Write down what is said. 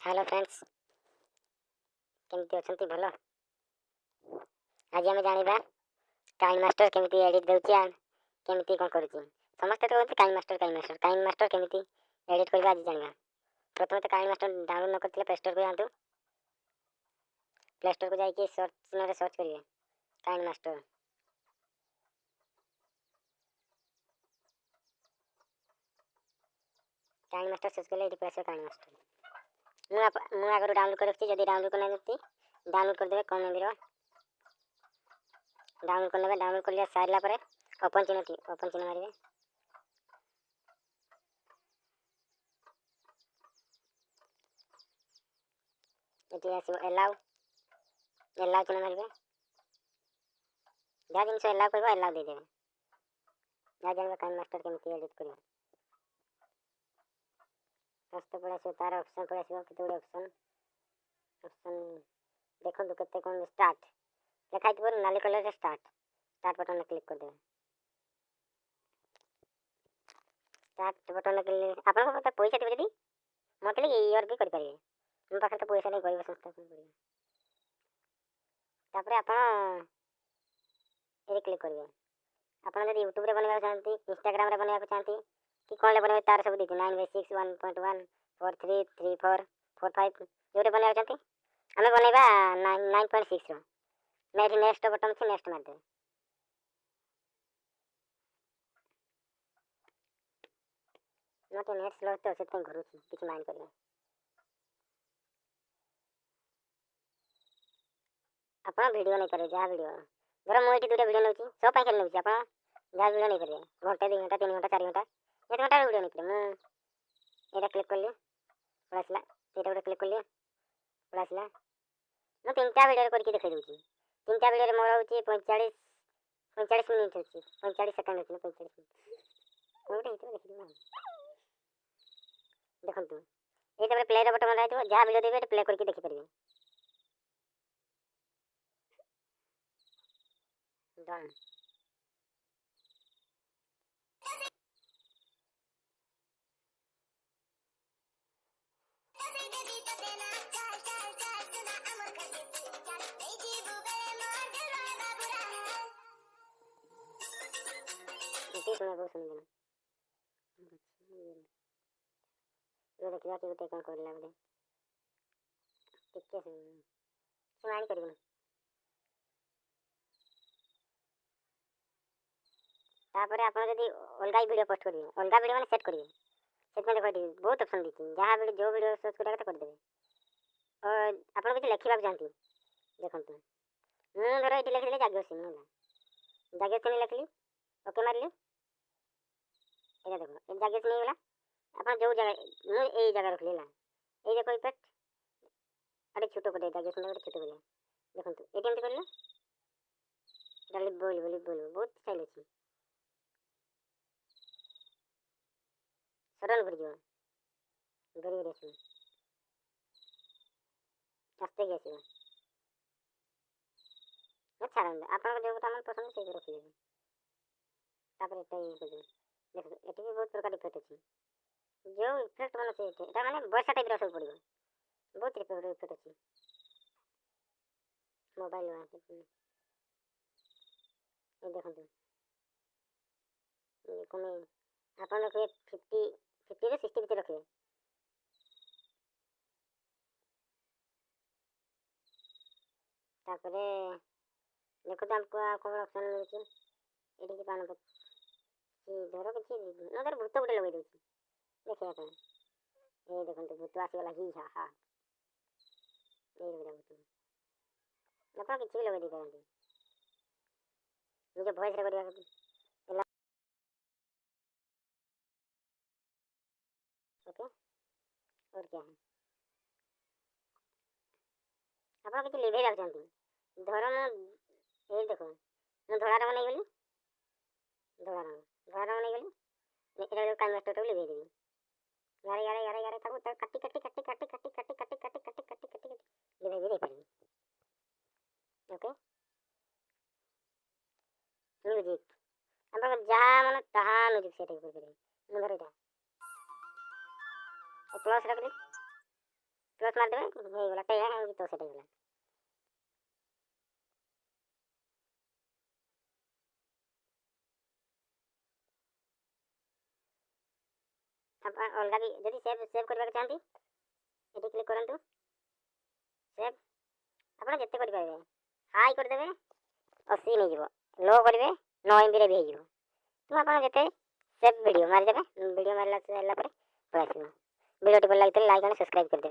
Hello friends, केमती अछंती भलो। आज आम जाना काइन मास्टर केमती एडिट देउची आ केमती कोन करूची। समस्त तो कहते काइन मास्टर केमती एडिट करबा आज जानिबा। प्रथम तो काइन मास्टर डाउनलोड न करथिले प्ले स्टोर को जांतु। प्ले स्टोर को जाई के सर्च रे सर्च करिवे KineMaster. KineMaster search करले एडी प्रेस काइन मास्टर। मु आगर डाउनलोड कर रखती, जदी डाउनलोड करना रखती डाउनलोड कर देबे कोन मंदिर डाउनलोड कर लेबे। डाउनलोड कर लिया सारला परे ओपन चिन्ह मारिबे। एटी आसीबो एलाउ चिन्ह मारिबे। जा जिनस एलाउ करबो एलाउ दे देबे। जा जानबे काइन मास्टर केमती एडिट करियो। फर्स्ट पड़े से तार ऑप्शन पड़े से केते बडे ऑप्शन देखो तो केते कोन स्टार्ट लिखाई थबो नाली कलर से स्टार्ट बटन में क्लिक कर देबे। स्टार्ट बटन में क्लिक आपन को पता पैसा देबे जदी मतलब ईयर भी कर परिबे। हम पाखर तो पैसा नहीं गरीब संस्था को परिबे। तापर आपन ए क्लिक करिवे। आपन जदी YouTube रे बनवा चाहती, Instagram रे बनवा चाहती कि कोन ले बनवे तार सब देती 9/6 1.1 43 34 45 जोरे बनवा चाहती हमें बनेबा 9.6 रो। मैं नेक्स्ट बटन से नेक्स्ट मार दे। मते नेट स्लो तो से तंग करू किछ माइंड करियो। अपन वीडियो नहीं करे जा वीडियो धर मु एटी दुटा वीडियो नउची सब पाई खेल नउची। अपन जा वीडियो नहीं करे घंटे 2 घंटा 3 घंटा 4 घंटा 1 घंटा वीडियो नहीं करे। मु एटा क्लिक कर लियो पड़ासला एटा उडे क्लिक कर लियो पड़ासला मु तीनटा वीडियो करके देखाई दूची। तीनटा वीडियो रे मोर होची 45 मिनिट होची 45 सेकंड होची 45 मिनिट ओटे हितो देखि ना देखंतु ए तबरे प्ले रे बटन रहइतो जा वीडियो देबे प्ले करके देखि परिबे। डन इतनी सुना बहुत सुन देना ये देखिया कि उते कोन करला बले टिके सुनाई करिबो। तापर आपन जदी अलगा वीडियो पोस्ट करिवे अलगा वीडियो माने सेट करिवे सेट में देखो बहुत ऑप्शन दिछि जहां वीडियो जो वीडियो सर्च करिया कर देबे। और आपन किछ लिखिबा जानती देखंतु मु धर एटी लिख देले जाग्यो सिन होला जाग्यो सिन लिखली ओके मारली एटा देखो ए जाग्यो सिन होला। आपन जो जगह मु ए जगह रख लेला ए देखो इफेक्ट अरे छोटो कर दे जाग्यो सिन छोटो कर दे देखंतु एटी एंत करले डाली बोल बहुत स्टाइल अछि सरल कर दियो गरी रेस आस्ते गेसिबा अच्छा रंग आपन जो मन पसंद से रखिए। तापर एटा ये कर दे देखो एटी भी बहुत प्रकार इफेक्ट अछि जो इफेक्ट माने से एटा माने बसा टाइप रस पड़िबो बहुत इफेक्ट अछि मोबाइल में ए देखंतु ये कोने आपन के 50 रे 60 भीतर रखिए। तापर देखो तो हमको कोन ऑप्शन मिलछि एटी के पान कि धरो किछि न धर भूत गुटे लगै देछि देखिए अपन ए देखंतु भूत आसी वाला ही हा ए भूत अपन किछि भी लगै दे पारंती मुझे वॉइस रिकॉर्ड करके ओके। और क्या है आपन किछि लिभे लाग जानती धरो म ए देखो न धोला रंग नहीं गली धोला रंग नहीं गली एटा काइन मास्टर तो लिभे देबी यारे ताको कट्टी लिभे दे पारी ओके। म्यूजिक आपन जा मन ताहा म्यूजिक सेटिंग कर करे मुंदर एटा प्लस रख दे ପ୍ଲସ୍ ମାରିଦେବେ ହେଇଗଲା ଟେୟା ତ ସେଟା ହେଇଗଲା। ଆପଣ ଅଲଗା ବି ଯଦି ସେଭ୍ କରିବାକୁ ଚାହାନ୍ତି ଏଠି କ୍ଲିକ୍ କରନ୍ତୁ ସେଭ୍। ଆପଣ ଯେତେ କରିପାରିବେ ହାଇ କରିଦେବେ 80 ନେଇଯିବ, ଲୋ କରିବେ 9 MBରେ ବି ହେଇଯିବ। ତ ଆପଣ ଯେତେ ସେଭ୍ ଭିଡ଼ିଓ ମାରିଦେବେ, ଭିଡ଼ିଓ ମାରିଲା ପରେ ପଳେଇ ଆସିବ। ଭିଡ଼ିଓଟି ଭଲ ଲାଗିଥିଲେ ଲାଇକ୍ ଆଣ୍ଡ ସବସ୍କ୍ରାଇବ୍ କରିଦେବେ।